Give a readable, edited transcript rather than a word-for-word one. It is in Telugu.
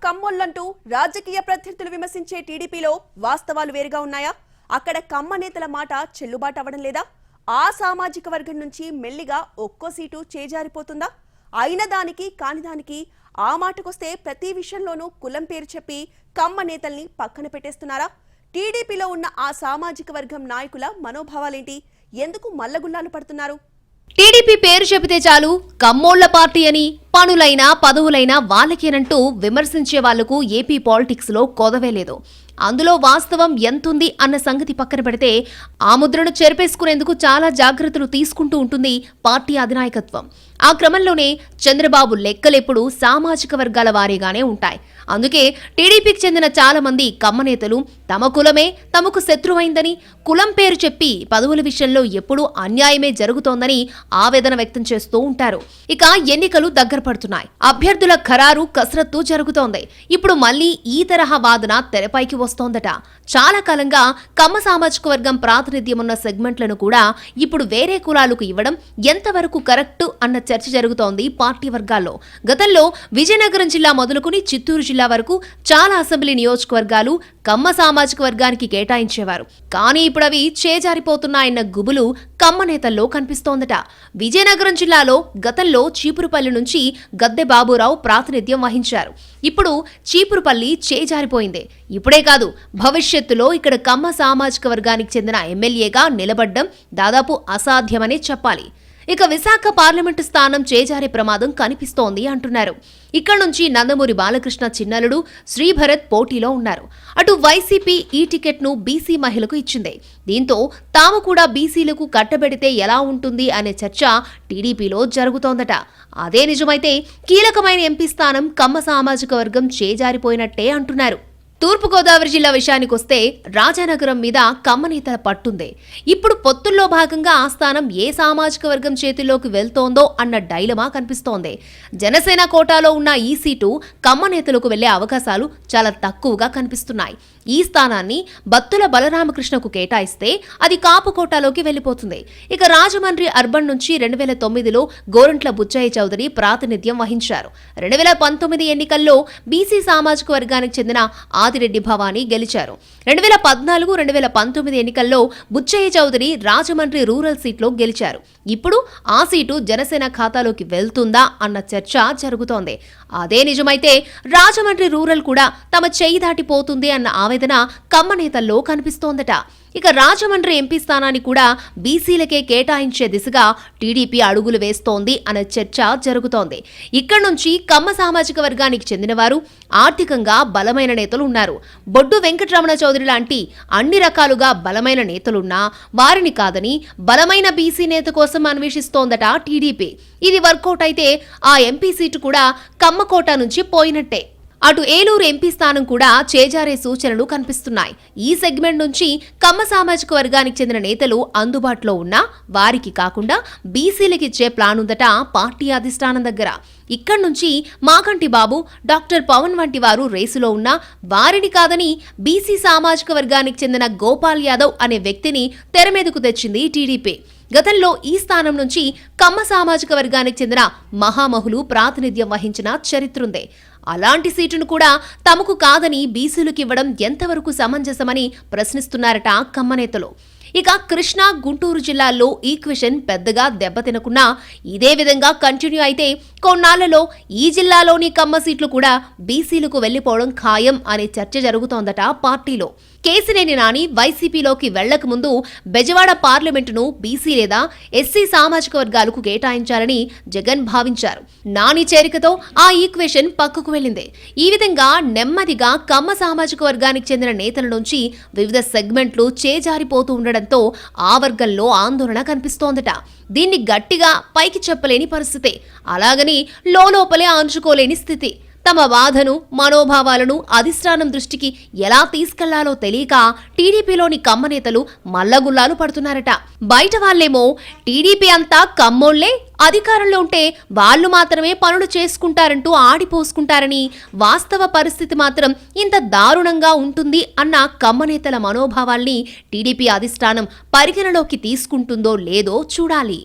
కమ్మోళ్ళంటూ రాజకీయ ప్రత్యర్థులు విమర్శించే టీడీపీలో వాస్తవాలు వేరుగా ఉన్నాయా? అక్కడ కమ్మ నేతల మాట చెల్లుబాటు అవ్వడం లేదా? ఆ సామాజిక వర్గం నుంచి మెల్లిగా ఒక్కో సీటు చేజారిపోతుందా? అయిన దానికి కాని దానికి ఆ మాటకొస్తే ప్రతి విషయంలోనూ కులం పేరు చెప్పి కమ్మ నేతల్ని పక్కన పెట్టేస్తున్నారా? టీడీపీలో ఉన్న ఆ సామాజిక వర్గం నాయకుల మనోభావాలేంటి? ఎందుకు మల్లగుల్లాలు పడుతున్నారు? టీడీపీ పేరు చెబితే చాలు కమ్మోళ్ల పార్టీ అని, పనులైనా పదవులైనా వాళ్ళకేనంటూ విమర్శించే వాళ్లకు ఏపీ పాలిటిక్స్ లో కొదవే లేదు. అందులో వాస్తవం ఎంతుంది అన్న సంగతి పక్కన పెడితే ఆ ముద్రను చెరిపేసుకునేందుకు చాలా జాగ్రత్తలు తీసుకుంటూ ఉంటుంది పార్టీ అధినాయకత్వం. ఆ క్రమంలోనే చంద్రబాబు లెక్కలెప్పుడు సామాజిక వర్గాల వారీగానే ఉంటాయి. అందుకే టీడీపీకి చెందిన చాలా మంది కమ్మ నేతలు తమ కులమే తమకు శత్రువైందని, కులం పేరు చెప్పి పదవుల విషయంలో ఎప్పుడూ అన్యాయమే జరుగుతోందని ఆవేదన వ్యక్తం చేస్తూ ఉంటారు. ఇక ఎన్నికలు దగ్గర పడుతున్నాయి. అభ్యర్థుల ఖరారు కసరత్తు జరుగుతోంది. ఇప్పుడు మళ్లీ ఈ తరహా వాదన తెరపైకి వస్తోందట. చాలా కాలంగా కమ్మ సామాజిక వర్గం ప్రాతినిధ్యం ఉన్న సెగ్మెంట్లను కూడా ఇప్పుడు వేరే కులాలకు ఇవ్వడం ఎంతవరకు కరెక్ట్ అన్న చర్చ జరుగుతోంది పార్టీ వర్గాల్లో. గతంలో విజయనగరం జిల్లా మొదలుకుని చిత్తూరు జిల్లా వరకు చాలా అసెంబ్లీ నియోజకవర్గాలు కమ్మ సామాజిక వర్గానికి కేటాయించేవారు. కానీ ఇప్పుడు అవి చేజారిపోతున్నాయన్న గుబులు కమ్మ నేతల్లో కనిపిస్తోందట. విజయనగరం జిల్లాలో గతంలో చీపురుపల్లి నుంచి గద్దె బాబురావు ప్రాతినిధ్యం వహించారు. ఇప్పుడు చీపురుపల్లి చేజారిపోయింది. ఇప్పుడే కాదు, భవిష్యత్తులో ఇక్కడ కమ్మ సామాజిక వర్గానికి చెందిన ఎమ్మెల్యేగా నిలబడ్డం దాదాపు అసాధ్యమనే చెప్పాలి. ఇక విశాఖ పార్లమెంటు స్థానం చేజారే ప్రమాదం కనిపిస్తోంది అంటున్నారు. ఇక్కడ నుంచి నందమూరి బాలకృష్ణ చిన్నలుడు శ్రీభరత్ పోటీలో ఉన్నారు. అటు వైసీపీ ఈ టికెట్ను బీసీ మహిళకు ఇచ్చింది. దీంతో తాము కూడా బీసీలకు కట్టబెడితే ఎలా ఉంటుంది అనే చర్చ టీడీపీలో జరుగుతోందట. అదే నిజమైతే కీలకమైన ఎంపీ స్థానం కమ్మ సామాజిక వర్గం చేజారిపోయినట్టే అంటున్నారు. తూర్పుగోదావరి జిల్లా విషయానికొస్తే రాజానగరం మీద కమ్మ నేతల పట్టుంది. ఇప్పుడు పొత్తుల్లో భాగంగా ఆ స్థానం ఏ సామాజిక వర్గం చేతుల్లోకి వెళ్తోందో అన్న డైలమా కనిపిస్తోంది. జనసేన కోటాలో ఉన్న ఈ సీటు కమ్మ నేతలకు వెళ్లే అవకాశాలు చాలా తక్కువగా కనిపిస్తున్నాయి. ఈ స్థానాన్ని బత్తుల బలరామకృష్ణకు కేటాయిస్తే అది కాపు కోటాలోకి వెళ్లిపోతుంది. ఇక రాజమండ్రి అర్బన్ నుంచి 2009లో గోరంట్ల బుచ్చయ్య చౌదరి ప్రాతినిధ్యం వహించారు. 2019 ఎన్నికల్లో బీసీ సామాజిక వర్గానికి చెందిన ఆదిరెడ్డి భవానీ గెలిచారు. 2014, 2019 ఎన్నికల్లో బుచ్చయ్య చౌదరి రాజమండ్రి రూరల్ సీట్లో గెలిచారు. ఇప్పుడు ఆ సీటు జనసేన ఖాతాలోకి వెళ్తుందా అన్న చర్చ జరుగుతోంది. అదే నిజమైతే రాజమండ్రి రూరల్ కూడా తమ చెయ్యి దాటిపోతుంది అన్న ఆవేదన కమ్మ నేతల్లో కనిపిస్తోందట. ఇక రాజమండ్రి ఎంపీ స్థానాన్ని కూడా బీసీలకే కేటాయించే దిశగా టీడీపీ అడుగులు వేస్తోంది అనే చర్చ జరుగుతోంది. ఇక్కడ నుంచి కమ్మ సామాజిక వర్గానికి చెందినవారు, ఆర్థికంగా బలమైన నేతలు ఉన్నారు. బొడ్డు వెంకటరమణ చౌదరి లాంటి అన్ని రకాలుగా బలమైన నేతలున్నా వారిని కాదని బలమైన బీసీ నేత కోసం అన్వేషిస్తోందట టీడీపీ. ఇది వర్కౌట్ అయితే ఆ ఎంపీ సీటు కూడా కమ్మ కోటా నుంచి పోయినట్టే. అటు ఏలూరు ఎంపీ స్థానం కూడా చేజారే సూచనలు కనిపిస్తున్నాయి. ఈ సెగ్మెంట్ నుంచి కమ్మ సామాజిక వర్గానికి చెందిన నేతలు అందుబాటులో ఉన్నా వారికి కాకుండా బీసీలకు ఇచ్చే ప్లాన్ ఉందట పార్టీ అధిష్టానం దగ్గర. ఇక్కడి నుంచి మాగంటి బాబు, డాక్టర్ పవన్ వంటి వారు రేసులో ఉన్నా వారిని కాదని బీసీ సామాజిక వర్గానికి చెందిన గోపాల్ యాదవ్ అనే వ్యక్తిని తెరమీదకు తెచ్చింది టీడీపీ. గతంలో ఈ స్థానం నుంచి కమ్మ సామాజిక వర్గానికి చెందిన మహామహులు ప్రాతినిధ్యం వహించిన చరిత్రుందే. అలాంటి సీటును కూడా తమకు కాదని బీసీలకు ఇవ్వడం ఎంతవరకు సమంజసమని ప్రశ్నిస్తున్నారట కమ్మ నేతలు. ఇక కృష్ణా, గుంటూరు జిల్లాల్లో ఈక్వేషన్ పెద్దగా దెబ్బతినకున్నా ఇదే విధంగా కంటిన్యూ అయితే కొన్నాళ్లలో ఈ జిల్లాలోని కమ్మ సీట్లు కూడా బీసీలకు వెళ్లిపోవడం ఖాయం అనే చర్చ జరుగుతోందట పార్టీలో. కేసినేని నాని వైసీపీలోకి వెళ్లక ముందు బెజవాడ పార్లమెంటును బీసీ లేదా ఎస్సీ సామాజిక వర్గాలకు కేటాయించాలని జగన్ భావించారు. నాని చేరికతో ఆ ఈక్వేషన్ పక్కకు వెళ్లింది. ఈ విధంగా నెమ్మదిగా కమ్మ సామాజిక వర్గానికి చెందిన నేతల నుంచి వివిధ సెగ్మెంట్లు చేజారిపోతూ ఉండడంతో ఆ వర్గంలో ఆందోళన కనిపిస్తోందట. దీన్ని గట్టిగా పైకి చెప్పలేని పరిస్థితి, అలాగని లోపలే ఆంచుకోలేని స్థితి. తమ బాధను, మనోభావాలను అధిష్టానం దృష్టికి ఎలా తీసుకెళ్లాలో తెలియక టీడీపీలోని కమ్మ నేతలు మల్లగుల్లాలు పడుతున్నారట. బయట వాళ్లేమో టీడీపీ అంతా కమ్మోళ్లే, అధికారంలో ఉంటే వాళ్లు మాత్రమే పనులు చేసుకుంటారంటూ ఆడిపోసుకుంటారని, వాస్తవ పరిస్థితి మాత్రం ఇంత దారుణంగా ఉంటుంది అన్న కమ్మ నేతల మనోభావాల్ని టీడీపీ అధిష్టానం పరిగణలోకి తీసుకుంటుందో లేదో చూడాలి.